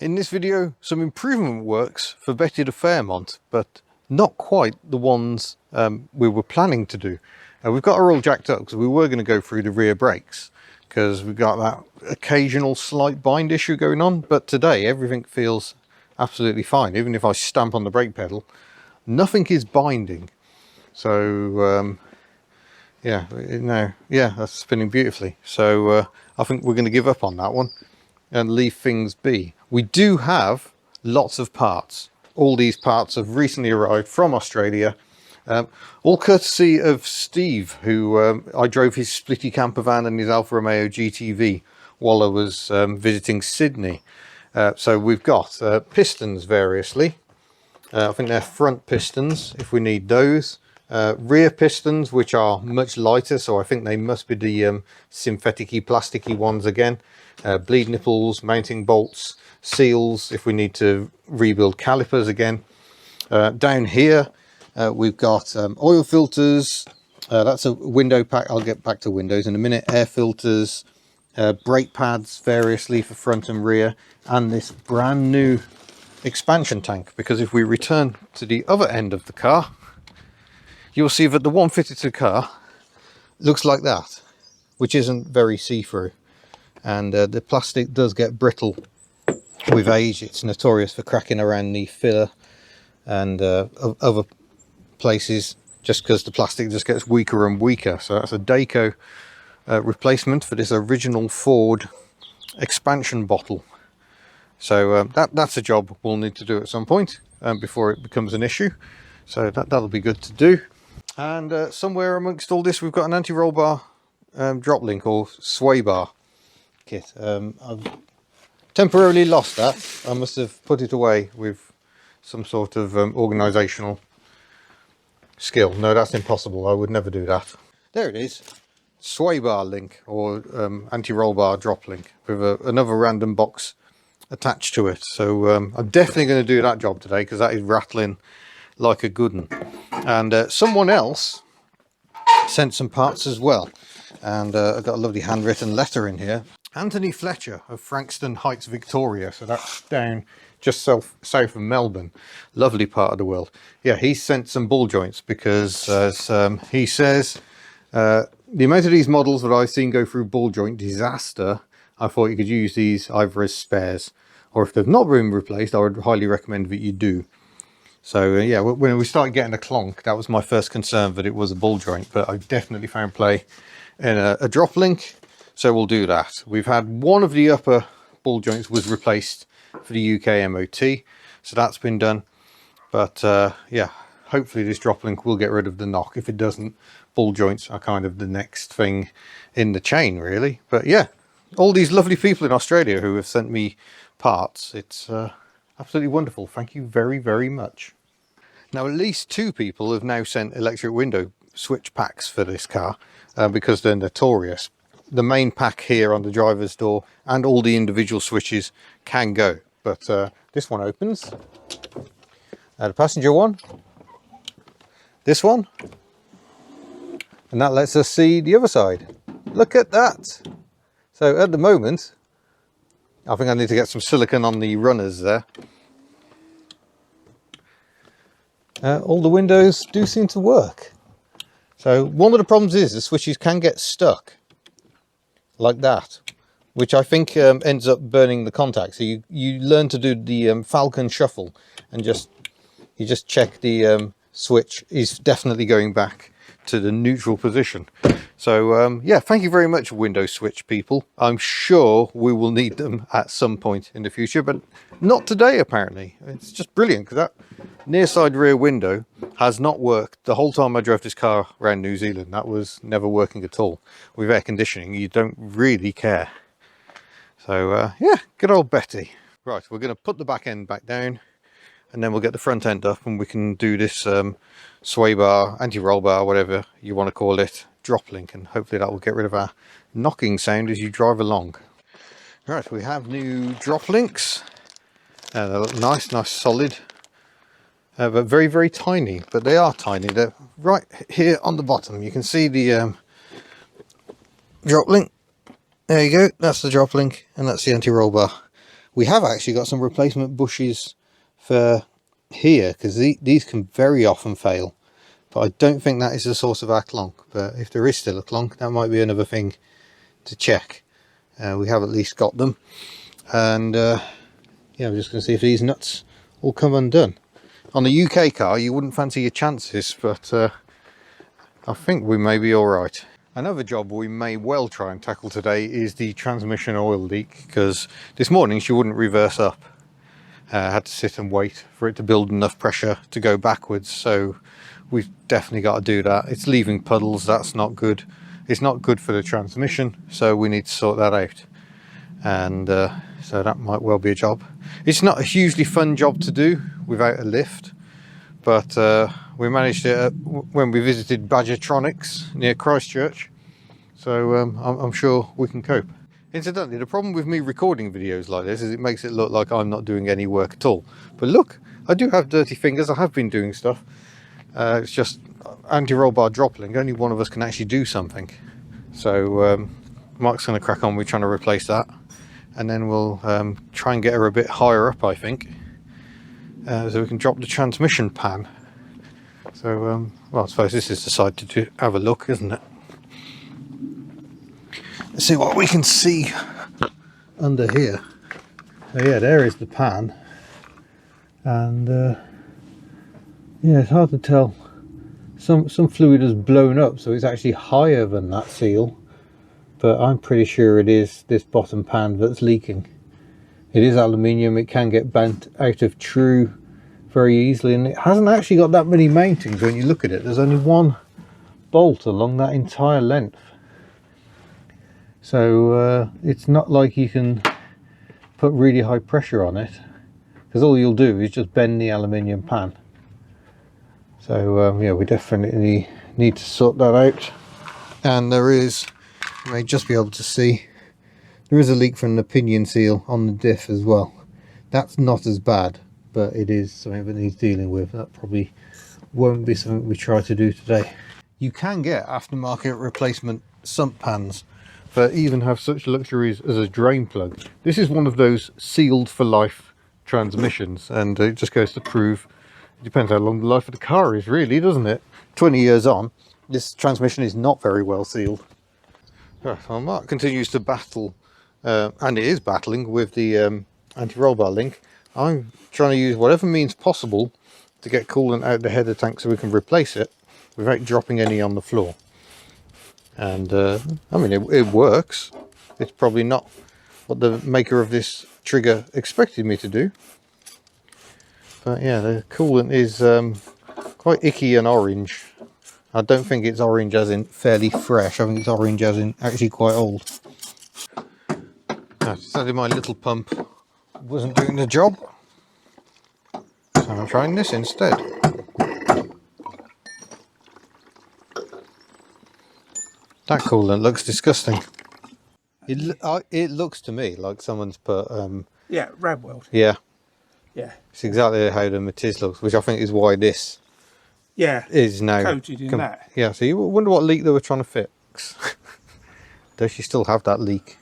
In this video, some improvement works for Betty the Fairmont, but not quite the ones we were planning to do. We've got her all jacked up because we were going to go through the rear brakes because we've got that occasional slight bind issue going on, but today everything feels absolutely fine. Even if I stamp on the brake pedal, nothing is binding. So yeah, that's spinning beautifully. So I think we're going to give up on that one and leave things be. We do have lots of parts. All these parts have recently arrived from Australia, all courtesy of Steve, who I drove his splitty camper van and his Alfa Romeo GTV while I was visiting Sydney. So we've got pistons variously. I think they're front pistons if we need those. Rear pistons, which are much lighter, so I think they must be the synthetic-y, plasticky ones again. Bleed nipples, mounting bolts, seals if we need to rebuild calipers again. Down here we've got oil filters, that's a window pack, I'll get back to windows in a minute, air filters, brake pads variously for front and rear, and this brand new expansion tank, because if we return to the other end of the car, you'll see that the one fitted to the car looks like that, which isn't very see-through, and the plastic does get brittle with age. It's notorious for cracking around the filler and other places just because the plastic just gets weaker and weaker. So that's a Daco replacement for this original Ford expansion bottle. So that's a job we'll need to do at some point before it becomes an issue. So that'll be good to do. And somewhere amongst all this, we've got an anti-roll bar drop link or sway bar kit. I've temporarily lost that. I must have put it away with some sort of organisational skill. No, that's impossible. I would never do that. There it is. Sway bar link or anti-roll bar drop link with another random box attached to it. So I'm definitely going to do that job today because that is rattling like a good one. And someone else sent some parts as well, and I've got a lovely handwritten letter in here. Anthony Fletcher of Frankston Heights, Victoria, so that's down just south of Melbourne, lovely part of the world. Yeah, he sent some ball joints because as he says, the amount of these models that I've seen go through ball joint disaster, I thought you could use these either as spares, or if they've not been replaced, I would highly recommend that you do. So yeah, when we started getting a clonk, that was my first concern, that it was a ball joint, but I definitely found play in a drop link, so we'll do that. We've had one of the upper ball joints was replaced for the UK MOT, so that's been done. But yeah, hopefully this drop link will get rid of the knock. If it doesn't, ball joints are kind of the next thing in the chain, really. But yeah, all these lovely people in Australia who have sent me parts, it's absolutely wonderful. Thank you very, very much. Now, at least two people have now sent electric window switch packs for this car because they're notorious. The main pack here on the driver's door and all the individual switches can go, but this one opens. The passenger one, this one, and that lets us see the other side. Look at that. So at the moment, I think I need to get some silicone on the runners there. All the windows do seem to work. So one of the problems is the switches can get stuck like that, which I think ends up burning the contact. So you learn to do the Falcon shuffle and you just check the switch is definitely going back to the neutral position. So yeah, thank you very much, window switch people. I'm sure we will need them at some point in the future, but not today apparently. It's just brilliant because that near side rear window has not worked the whole time I drove this car around New Zealand. That was never working at all. With air conditioning, you don't really care. So yeah, good old Betty. Right, we're going to put the back end back down, and then we'll get the front end up, and we can do this sway bar, anti-roll bar, whatever you want to call it, drop link, and hopefully that will get rid of our knocking sound as you drive along. Right, we have new drop links. They look nice solid, but very, very tiny. But they are tiny. They're right here on the bottom. You can see the drop link. There you go. That's the drop link, and that's the anti-roll bar. We have actually got some replacement bushes for here, because these can very often fail, but I don't think that is the source of our clonk. But if there is still a clonk, that might be another thing to check. We have at least got them, and yeah, I'm just going to see if these nuts will come undone. On the UK car you wouldn't fancy your chances, but I think we may be alright. Another job we may well try and tackle today is the transmission oil leak, because this morning she wouldn't reverse up. Had to sit and wait for it to build enough pressure to go backwards, so we've definitely got to do that. It's leaving puddles, that's not good. It's not good for the transmission, so we need to sort that out. And so that might well be a job. It's not a hugely fun job to do without a lift, but we managed it when we visited Badgertronics near Christchurch, so I'm sure we can cope. Incidentally, the problem with me recording videos like this is it makes it look like I'm not doing any work at all. But look, I do have dirty fingers, I have been doing stuff. It's just anti-roll bar dropping, only one of us can actually do something. So Mark's going to crack on with trying to replace that, and then we'll try and get her a bit higher up, I think, so we can drop the transmission pan. So well, I suppose this is the side to have a look, isn't it? Let's see what we can see under here. So yeah, there is the pan, and yeah, it's hard to tell. Some fluid has blown up, so it's actually higher than that seal, but I'm pretty sure it is this bottom pan that's leaking. It is aluminium, it can get bent out of true very easily, and it hasn't actually got that many mountings when you look at it. There's only one bolt along that entire length. So it's not like you can put really high pressure on it, because all you'll do is just bend the aluminium pan. So yeah, we definitely need to sort that out. And there is, you may just be able to see, there is a leak from the pinion seal on the diff as well. That's not as bad, but it is something that needs dealing with. That probably won't be something we try to do today. You can get aftermarket replacement sump pans that even have such luxuries as a drain plug. This is one of those sealed for life transmissions, and it just goes to prove it depends how long the life of the car is, really, doesn't it? 20 years on, this transmission is not very well sealed. Well, Mark continues to battle, and it is battling with the anti-roll bar link. I'm trying to use whatever means possible to get coolant out the header tank so we can replace it without dropping any on the floor. And I mean, it works. It's probably not what the maker of this trigger expected me to do, but yeah, the coolant is quite icky and orange. I don't think it's orange as in fairly fresh, I think it's orange as in actually quite old. I decided my little pump wasn't doing the job, so I'm trying this instead. That coolant looks disgusting. It looks to me like someone's put yeah, rab weld. Yeah, Yeah, it's exactly how the Matiz looks, which I think is why this yeah is now coated in that. Yeah, so you wonder what leak they were trying to fix. Does she still have that leak?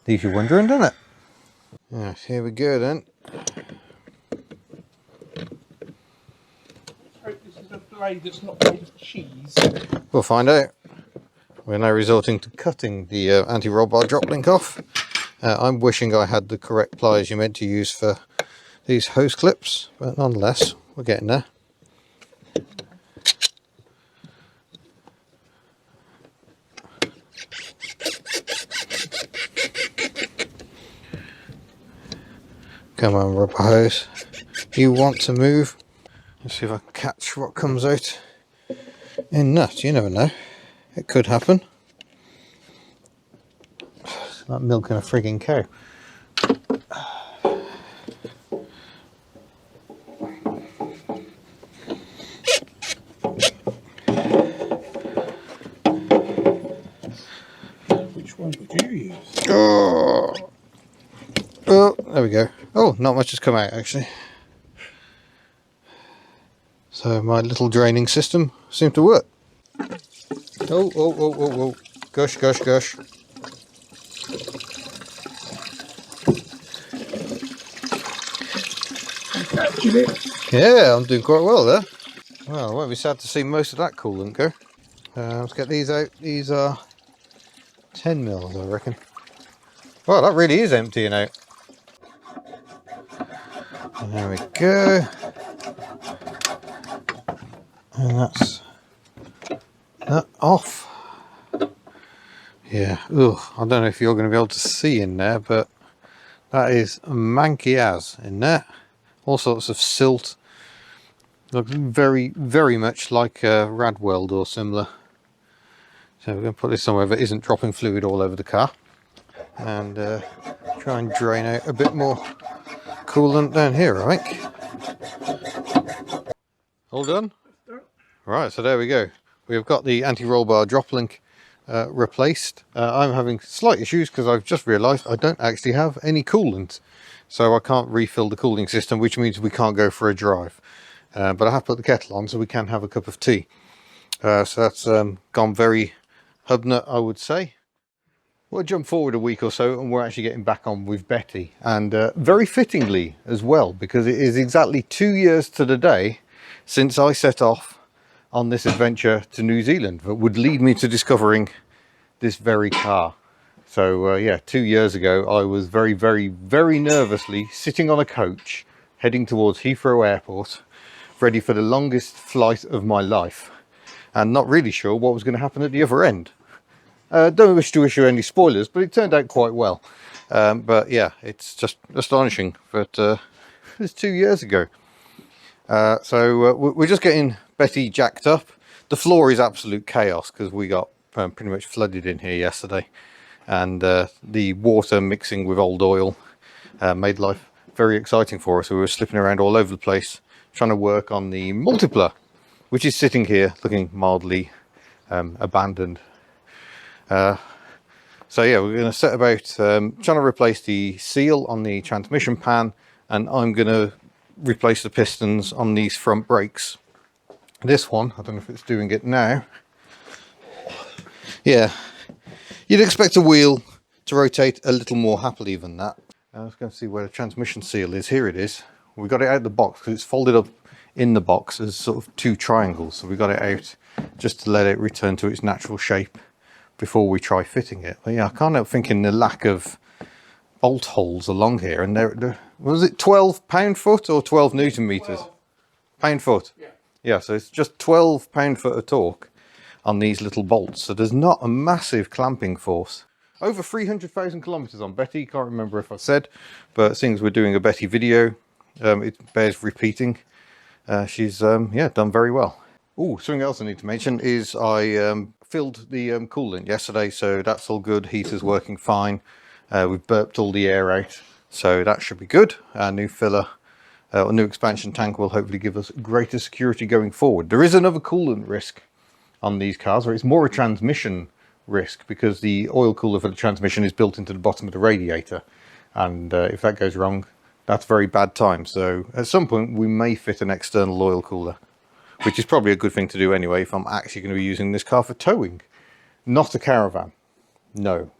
Leaves you wondering, doesn't it? Yeah, here we go then. This is a blade that's not made of cheese. We'll find out. We're now resorting to cutting the anti-roll bar drop link off. I'm wishing I had the correct pliers you're meant to use for these hose clips, but nonetheless, we're getting there. Come on, rubber hose. You want to move. Let's see if I can catch what comes out in nut. You never know. It could happen. It's like milking a frigging cow. Which one would you use? Oh, there we go. Oh, not much has come out actually. So my little draining system seemed to work. Oh. Gush. catching it. Yeah, I'm doing quite well there. Well, I won't be sad to see most of that coolant go. Let's get these out. These are 10 mils, I reckon. Well, that really is emptying out. And there we go. And that's that off. Yeah, ugh, I don't know if you're going to be able to see in there, but that is manky as in there. All sorts of silt. Looks very, very much like Radweld or similar. So we're going to put this somewhere that isn't dropping fluid all over the car. And try and drain out a bit more coolant down here, I think. All done? Right, so there we go. We've got the anti-roll bar drop link replaced. I'm having slight issues because I've just realised I don't actually have any coolant. So I can't refill the cooling system, which means we can't go for a drive. But I have put the kettle on so we can have a cup of tea. So that's gone very HubNut, I would say. We'll jump forward a week or so and we're actually getting back on with Betty. And very fittingly as well, because it is exactly 2 years to the day since I set off on this adventure to New Zealand that would lead me to discovering this very car. So yeah, 2 years ago I was very, very, very nervously sitting on a coach heading towards Heathrow Airport, ready for the longest flight of my life and not really sure what was going to happen at the other end. Don't wish to issue any spoilers, but it turned out quite well. But yeah, it's just astonishing that it was 2 years ago. So we're just getting Betty jacked up. The floor is absolute chaos because we got pretty much flooded in here yesterday, and the water mixing with old oil made life very exciting for us. So we were slipping around all over the place trying to work on the multipler, which is sitting here looking mildly abandoned. So yeah, we're going to set about trying to replace the seal on the transmission pan, and I'm going to replace the pistons on these front brakes. This one, I don't know if it's doing it now. Yeah, you'd expect a wheel to rotate a little more happily than that. I was going to see where the transmission seal is. Here it is. We got it out of the box because it's folded up in the box as sort of two triangles. So we got it out just to let it return to its natural shape before we try fitting it. But yeah, I can't help thinking the lack of bolt holes along here. And there was it 12 pound-foot or 12 Newton meters? Pound-foot. Yeah. Yeah, so it's just 12 pound-foot of torque on these little bolts. So there's not a massive clamping force. Over 300,000 kilometers on Betty. Can't remember if I said, but seeing as we're doing a Betty video, it bears repeating. She's yeah, done very well. Oh, something else I need to mention is I filled the coolant yesterday, so that's all good. Heater's working fine. We've burped all the air out, so that should be good. Our new filler, or new expansion tank will hopefully give us greater security going forward. There is another coolant risk on these cars, where it's more a transmission risk because the oil cooler for the transmission is built into the bottom of the radiator, and if that goes wrong, that's very bad time. So at some point we may fit an external oil cooler, which is probably a good thing to do anyway if I'm actually going to be using this car for towing, not a caravan. No.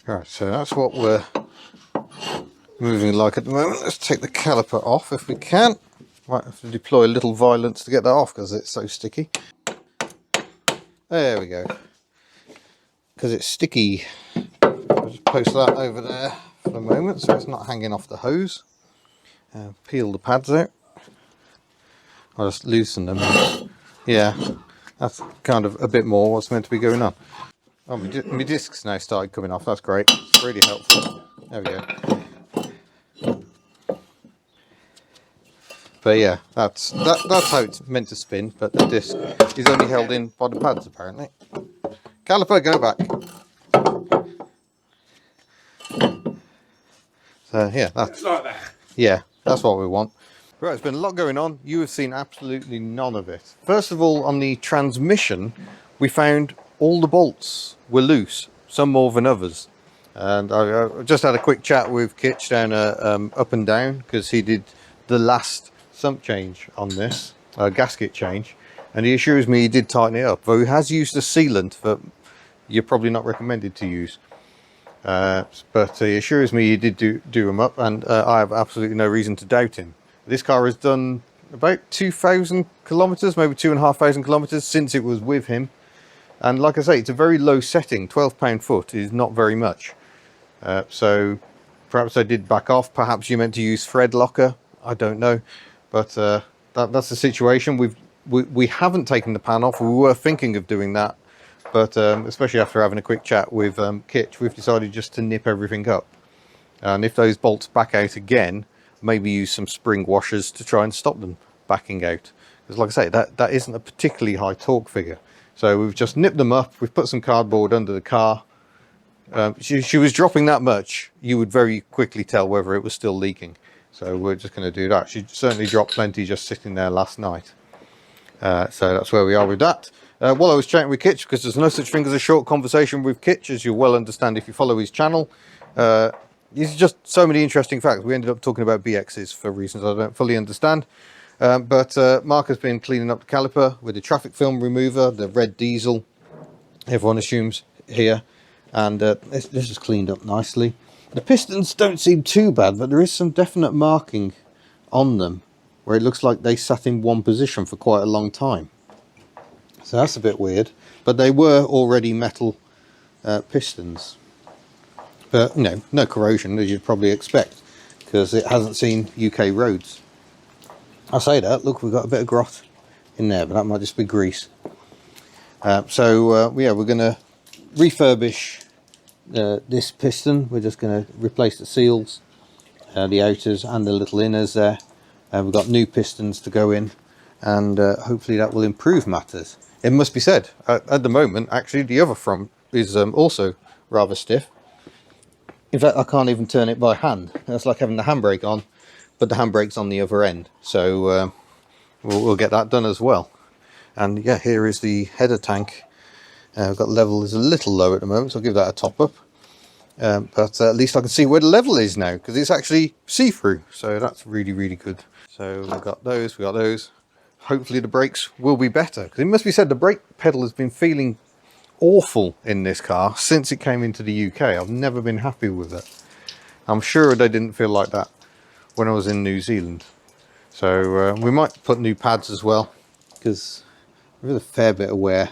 Right, so that's what we're moving like at the moment. Let's take the caliper off if we can. Might have to deploy a little violence to get that off because it's so sticky. There we go. Because it's sticky. I'll just post that over there for the moment so it's not hanging off the hose. Peel the pads out. I'll just loosen them. Yeah, that's kind of a bit more what's meant to be going on. Oh, my discs now started coming off. That's great. It's really helpful. There we go. But yeah, that's how it's meant to spin. But the disc is only held in by the pads apparently. Caliper, go back. So yeah, that's like that. Yeah, that's what we want. Right, there's been a lot going on. You have seen absolutely none of it. First of all, on the transmission, we found all the bolts were loose, some more than others. And I just had a quick chat with Kitch down Up and Down, because he did the last sump change on this, gasket change. And he assures me he did tighten it up, though he has used a sealant that you're probably not recommended to use. But he assures me he did do them up, and I have absolutely no reason to doubt him. This car has done about 2,000 kilometers, maybe 2,500 kilometers since it was with him. And like I say, it's a very low setting. 12 pound-foot is not very much. So perhaps I did back off. Perhaps you meant to use thread locker. I don't know. But that's the situation. We haven't taken the pan off. We were thinking of doing that. But especially after having a quick chat with Kitch, we've decided just to nip everything up. And if those bolts back out again, maybe use some spring washers to try and stop them backing out. Because like I say, that isn't a particularly high torque figure. So we've just nipped them up. We've put some cardboard under the car. She was dropping that much, you would very quickly tell whether it was still leaking. So we're just going to do that. She certainly dropped plenty just sitting there last night. So that's where we are with that. While I was chatting with Kitch, because there's no such thing as a short conversation with Kitch, as you'll well understand if you follow his channel. These are just so many interesting facts. We ended up talking about BXs for reasons I don't fully understand. But Mark has been cleaning up the caliper with the traffic film remover, the red diesel, everyone assumes here. And this is cleaned up nicely. The pistons don't seem too bad, but there is some definite marking on them where it looks like they sat in one position for quite a long time. So that's a bit weird, but they were already metal pistons. But you know, no corrosion as you'd probably expect, because it hasn't seen UK roads. I say that, look, we've got a bit of grot in there, but that might just be grease. Yeah, we're going to refurbish this piston. We're just going to replace the seals, the outers and the little inners there. We've got new pistons to go in, and hopefully that will improve matters. It must be said, at the moment, actually, the other front is also rather stiff. In fact, I can't even turn it by hand. That's like having the handbrake on, but the handbrake's on the other end. So we'll get that done as well. And yeah, here is the header tank. We've got level is a little low at the moment, so I'll give that a top up. But at least I can see where the level is now, because it's actually see-through. So that's really, really good. So we've got those. Hopefully the brakes will be better, because it must be said the brake pedal has been feeling awful in this car since it came into the UK. I've never been happy with it. I'm sure they didn't feel like that when I was in New Zealand. So we might put new pads as well, because there's a fair bit of wear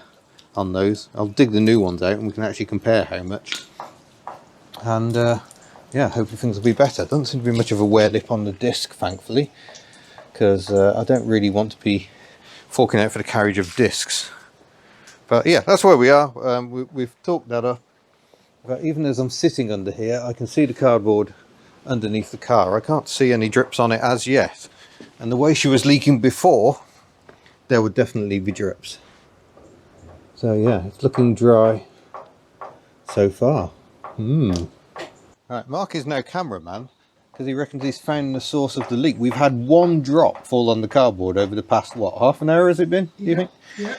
on those. I'll dig the new ones out and we can actually compare how much. And yeah, hopefully things will be better. Doesn't seem to be much of a wear lip on the disc, thankfully, because I don't really want to be forking out for the carriage of discs. But yeah, that's where we are. We've talked that up. But even as I'm sitting under here, I can see the cardboard underneath the car. I can't see any drips on it as yet. And the way she was leaking before, there would definitely be drips. So yeah, it's looking dry so far. Right, Mark is now cameraman, because he reckons he's found the source of the leak. We've had one drop fall on the cardboard over the past, what, half an hour has it been, do you think? Yeah.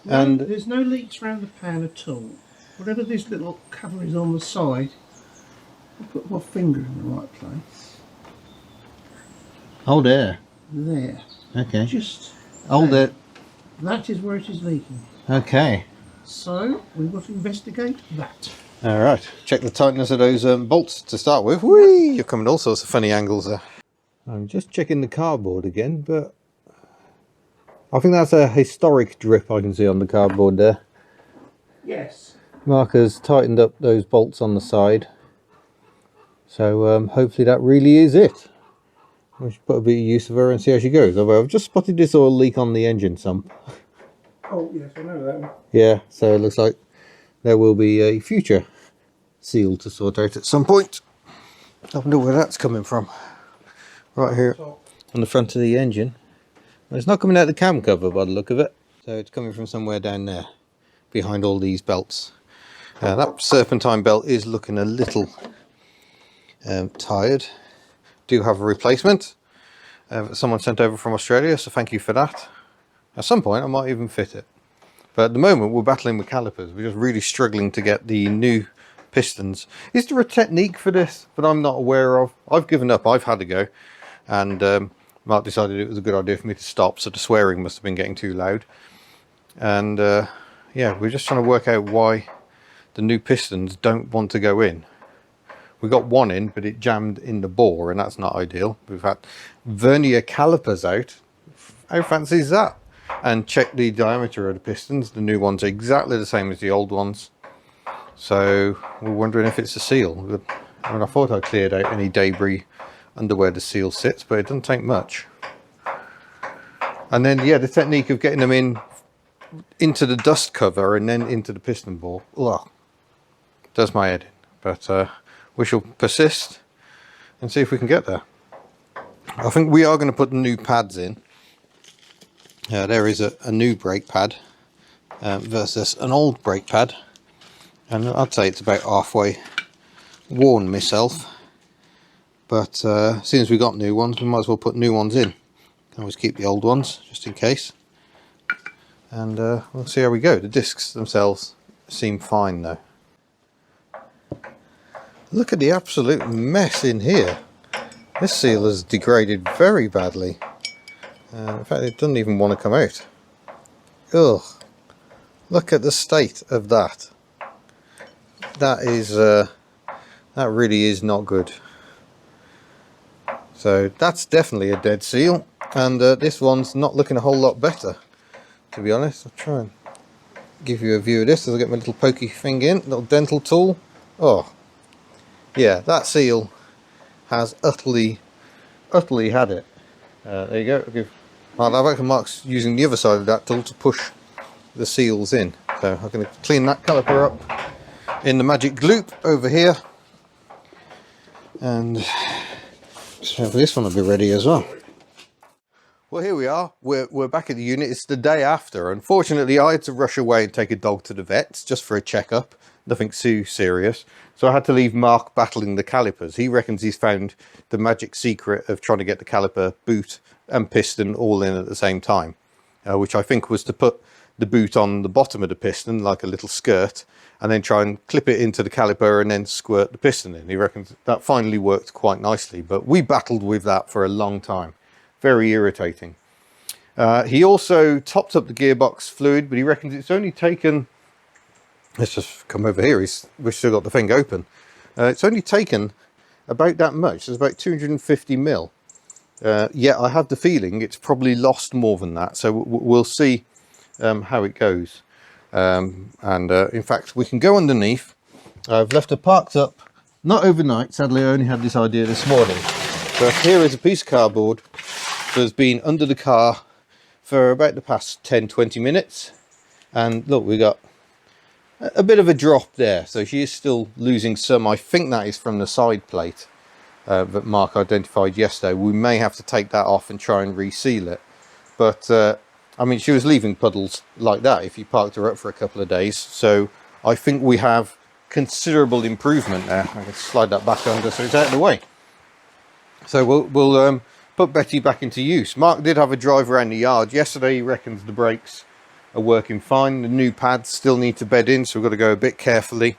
And there's no leaks around the pan at all. Whatever this little cover is on the side, I'll put my finger in the right place. oh, there. There. Okay. Just Hold it. That is where it is leaking. Okay. So we've got to investigate that. All right. Check the tightness of those bolts to start with. Whee! You're coming all sorts of funny angles there. I'm just checking the cardboard again, but I think that's a historic drip I can see on the cardboard there. Yes. Mark has tightened up those bolts on the side. So hopefully that really is it. We should put a bit of use of her and see how she goes. Although I've just spotted this oil leak on the engine sump. Oh yes, I know that one. Yeah, so it looks like there will be a future seal to sort out at some point. I wonder where that's coming from. Right here on the front of the engine. Well, it's not coming out the cam cover by the look of it. So it's coming from somewhere down there, behind all these belts. That serpentine belt is looking a little tired. Do have a replacement. Someone sent over from Australia, so thank you for that. At some point I might even fit it. But at the moment we're battling with calipers. We're just really struggling to get the new pistons. Is there a technique for this that I'm not aware of? I've given up, I've had to go. And Mark decided it was a good idea for me to stop, so the swearing must have been getting too loud. And yeah, we're just trying to work out why the new pistons don't want to go in. We got one in, but it jammed in the bore, and that's not ideal. We've had vernier calipers out. How fancy is that? And check the diameter of the pistons. The new ones are exactly the same as the old ones. So we're wondering if it's a seal. I mean, I thought I cleared out any debris under where the seal sits, but it doesn't take much. And then, yeah, the technique of getting them into the dust cover and then into the piston bore, ugh, does my head in. But we shall persist and see if we can get there. I think we are going to put new pads in. There is a new brake pad versus an old brake pad, and I'd say it's about halfway worn myself. But seeing as we got new ones, we might as well put new ones in. Can always keep the old ones just in case. And we'll see how we go. The discs themselves seem fine though. Look at the absolute mess in here. This seal has degraded very badly. In fact, it doesn't even want to come out. Ugh. Look at the state of that. That is, that really is not good. So that's definitely a dead seal. And this one's not looking a whole lot better, to be honest. I'll try and give you a view of this as I get my little pokey thing in, little dental tool. Oh, yeah, that seal has utterly had it. There you go. I've actually Mark's using the other side of that tool to push the seals in. So I'm going to clean that caliper up in the magic gloop over here. And so this one will be ready as well. Well, here we are. We're back at the unit. It's the day after. Unfortunately, I had to rush away and take a dog to the vets just for a checkup. Nothing too serious. So I had to leave Mark battling the calipers. He reckons he's found the magic secret of trying to get the caliper, boot and piston all in at the same time, which I think was to put the boot on the bottom of the piston like a little skirt and then try and clip it into the caliper and then squirt the piston in. He reckons that finally worked quite nicely, but we battled with that for a long time. Very irritating. He also topped up the gearbox fluid, but he reckons it's only taken, let's just come over here, we've still got the thing open. It's only taken about that much. It's about 250 mil. Yeah, I have the feeling it's probably lost more than that, so we'll see how it goes. In fact, we can go underneath. I've left her parked up, not overnight, sadly I only had this idea this morning, but here is a piece of cardboard that has been under the car for about the past 10-20 minutes, and look, we got a bit of a drop there, so she is still losing some. I think that is from the side plate that Mark identified yesterday. We may have to take that off and try and reseal it, but I mean, she was leaving puddles like that if you parked her up for a couple of days, so I think we have considerable improvement there. I can slide that back under so it's out of the way. So we'll put Betty back into use. Mark did have a drive around the yard yesterday. He reckons the brakes are working fine. The new pads still need to bed in, so we've got to go a bit carefully,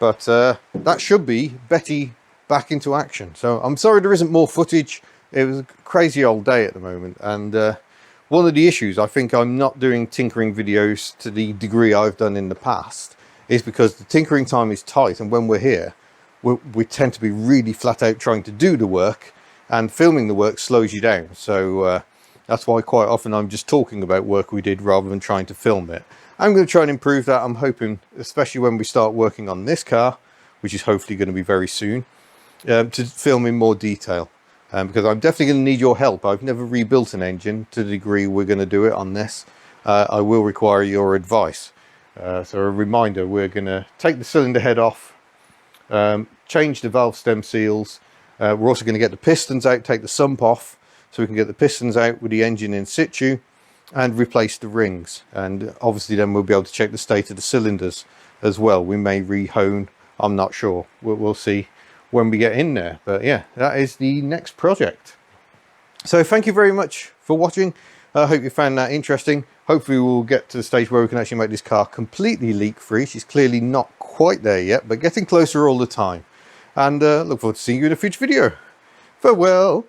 but that should be Betty back into action. So I'm sorry there isn't more footage. It was a crazy old day at the moment, and one of the issues I think I'm not doing tinkering videos to the degree I've done in the past is because the tinkering time is tight, and when we're here we tend to be really flat out trying to do the work, and filming the work slows you down. So that's why quite often I'm just talking about work we did rather than trying to film it. I'm going to try and improve that. I'm hoping, especially when we start working on this car, which is hopefully going to be very soon, to film in more detail, because I'm definitely going to need your help. I've never rebuilt an engine to the degree we're going to do it on this. I will require your advice. So a reminder, we're going to take the cylinder head off, change the valve stem seals. We're also going to get the pistons out, take the sump off so we can get the pistons out with the engine in situ, and replace the rings. And obviously then we'll be able to check the state of the cylinders as well. We may re-hone, I'm not sure. We'll see when we get in there. But yeah, that is the next project. So thank you very much for watching. I hope you found that interesting. Hopefully we'll get to the stage where we can actually make this car completely leak-free. She's clearly not quite there yet, but getting closer all the time. And look forward to seeing you in a future video. Farewell.